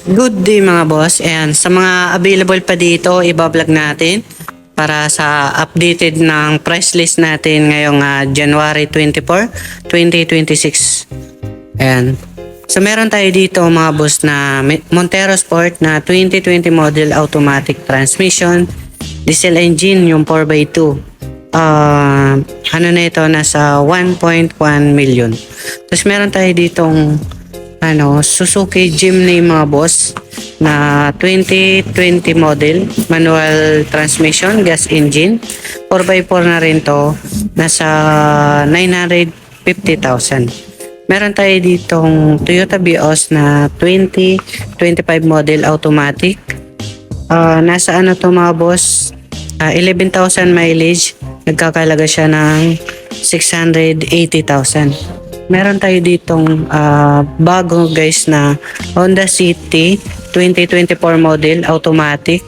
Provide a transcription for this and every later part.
Good day mga boss. And sa mga available pa dito, ibablog natin para sa updated ng price list natin ngayong January 24, 2026. Ayan. So meron tayo dito mga boss na Montero Sport na 2020 model automatic transmission, diesel engine yung 4x2. Ano na ito, nasa 1.1 million. Tapos meron tayo ditong Suzuki Jimny mga boss na 2020 model, manual transmission, gas engine, 4x4 na rin to, nasa 950,000. Meron tayo ditong Toyota Vios na 2025 model automatic. Nasa to mga boss, 11,000 mileage, nagkakalaga siya ng 680,000. Meron tayo ditong bago guys na Honda City 2024 model automatic.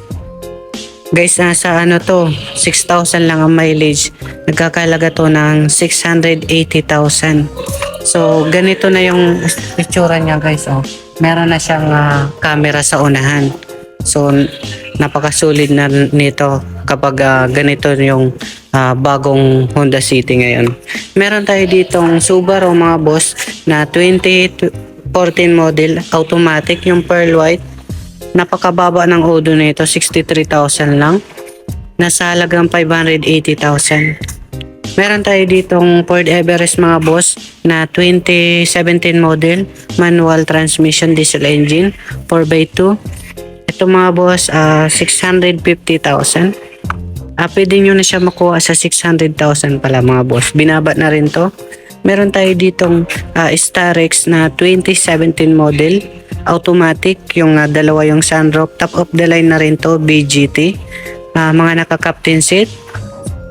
Guys, nasa 6,000 lang ang mileage. Nagkakalaga to ng 680,000. So, ganito na yung itsura niya guys. Meron na siyang camera sa unahan. So, napakasulit na nito kapag ganito yung bagong Honda City ngayon. Meron tayo ditong Subaru mga boss na 2014 model automatic, yung pearl white. Napakababa ng odo nito, 63,000 lang. Nasa halagang 580,000. Meron tayo ditong Ford Everest mga boss na 2017 model, manual transmission, diesel engine, 4x2. Ito mga boss, 650,000. Pwede nyo na siya makuha sa 600,000 pala mga boss. Binabat na rin to. Meron tayo ditong Starex na 2017 model automatic, yung dalawa yung sunroof, top of the line na rin to, BGT. Mga naka-captain seat,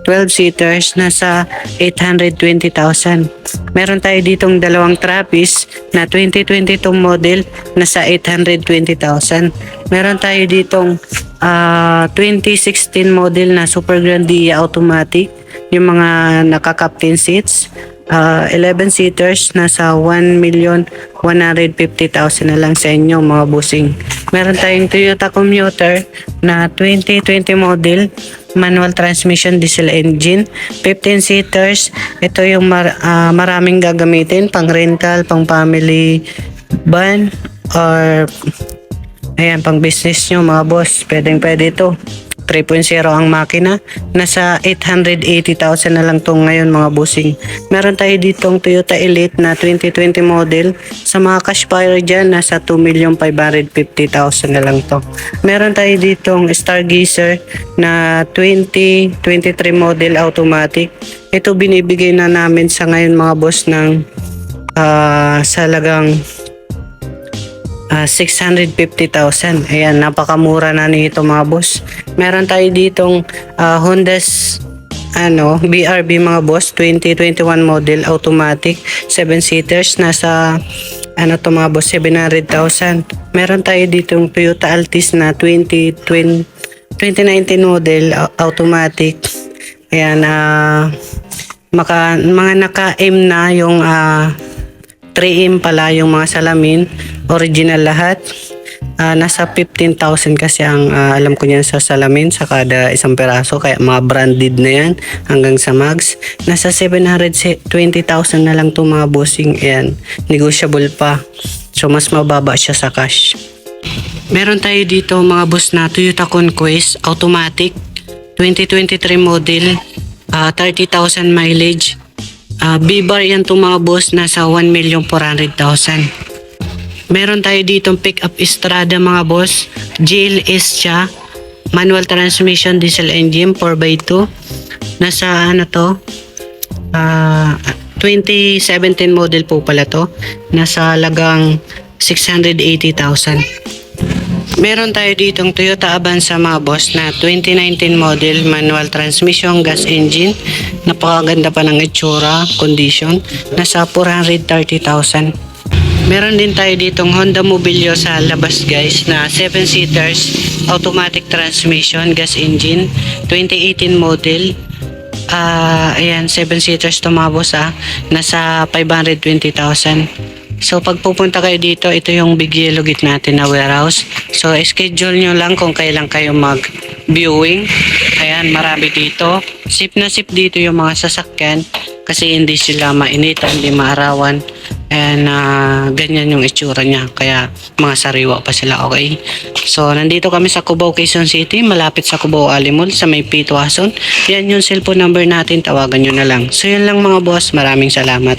12 seaters, nasa 820,000. Meron tayo ditong dalawang Travis na 2022 model, nasa 820,000. Meron tayo ditong 2016 model na Super Grandia automatic, yung mga naka-captain seats, 11 seaters, nasa 1,150,000 na lang sa inyo mga bossing. Meron tayong Toyota Commuter na 2020 model, manual transmission, diesel engine, 15 seaters. Ito yung maraming gagamitin, pang rental, pang family van, or pang business nyo mga boss. Pwede ito. 3.0 ang makina. Nasa 880,000 na lang to ngayon mga bossing. Meron tayo ditong Toyota Elite na 2020 model. Sa mga cash buyer dyan, nasa 2,550,000 na lang to. Meron tayo ditong Stargazer na 2023 model automatic. Ito binibigay na namin sa ngayon mga boss ng salagang 650,000. Ayan, napakamura na nito mga boss. Meron tayo ditong Honda's BRB mga boss, 2021 model automatic, 7 seaters, nasa mga boss, 700,000. Meron tayo ditong Toyota Altis na 2019 model automatic. Ayan, mga naka-M na yung 3M pala yung mga salamin, original lahat. Nasa 15,000 kasi ang alam ko niyan sa salamin sa kada isang peraso, kaya mga branded na yan hanggang sa mags. Nasa 720,000 na lang itong mga bossing. Ayan, negotiable pa. So mas mababa siya sa cash. Meron tayo dito mga boss na Toyota Conquest automatic, 2023 model, 30,000 mileage. B-bar yan itong mga boss, nasa 1,400,000. Meron tayo ditong pick-up Estrada mga boss, GLS siya, manual transmission, diesel engine, 4x2. Nasa 2017 model po pala to, nasa halagang 680,000. Meron tayo ditong Toyota Avanza mga boss na 2019 model, manual transmission, gas engine. Napakaganda pa ng itsura, condition. Nasa 430,000. Meron din tayo ditong Honda Mobilio sa labas guys na 7 seaters, automatic transmission, gas engine, 2018 model. Ayan, 7 seaters to mga boss, nasa 520,000. So pag pupunta kayo dito, ito yung Big Yellow Gate natin na warehouse. So schedule nyo lang kung kailan kayo mag-viewing. Ayan, marami dito. Sip na sip dito yung mga sasakyan kasi hindi sila mainitan, hindi maarawan. And ganyan yung itsura niya. Kaya mga sariwa pa sila, okay? So nandito kami sa Cubao, Quezon City, malapit sa Cubao Alimol sa may Pitwason. Yan yung cellphone number natin, tawagan nyo na lang. So yun lang mga boss, maraming salamat.